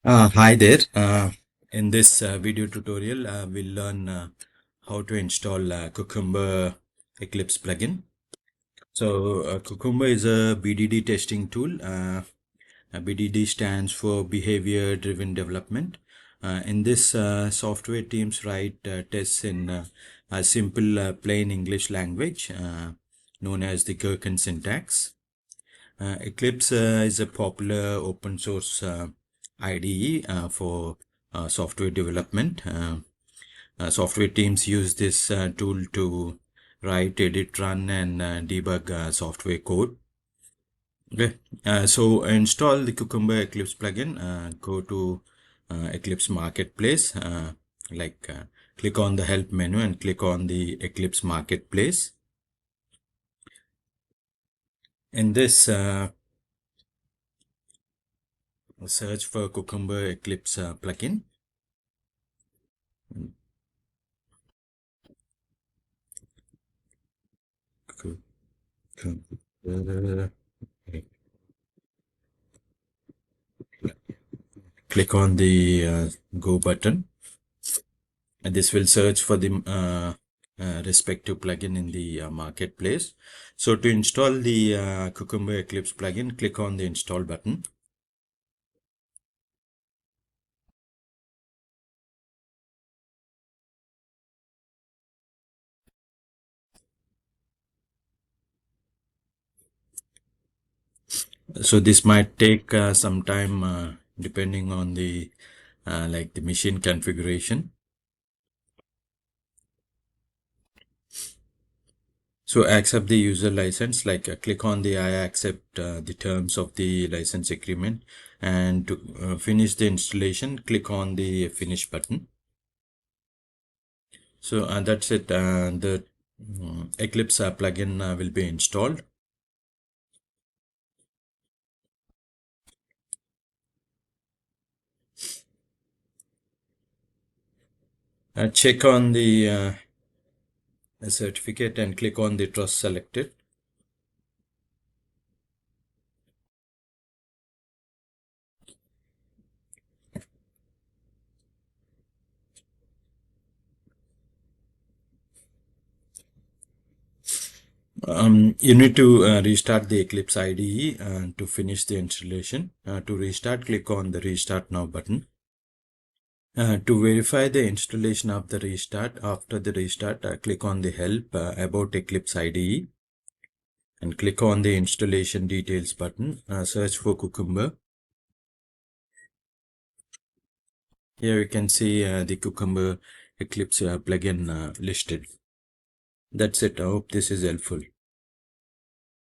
Hi there. In this video tutorial, we'll learn how to install Cucumber Eclipse plugin. So, Cucumber is a BDD testing tool. BDD stands for Behavior Driven Development. In this, software teams write tests in a simple, plain English language known as the Gherkin syntax. Eclipse is a popular open source IDE for software development. Software teams use this tool to write, edit, run, and debug software code. Okay, so install the Cucumber Eclipse plugin. Go to Eclipse Marketplace. Click on the Help menu and click on the Eclipse Marketplace. In this, search for Cucumber Eclipse plugin. Click on the Go button, and this will search for the respective plugin in the marketplace. So to install the Cucumber Eclipse plugin, click on the Install button. So this might take some time depending on the the machine configuration. So accept the user license, click on the I accept the terms of the license agreement, and to finish the installation, click on the finish button. So that's it. The Eclipse plugin will be installed. Check on the certificate and click on the trust selected. You need to restart the Eclipse IDE to finish the installation. To restart, click on the Restart Now button. To verify the installation of the restart, after the restart, click on the Help About Eclipse IDE and click on the Installation Details button. Search for Cucumber. Here you can see the Cucumber Eclipse plugin listed. That's it. I hope this is helpful.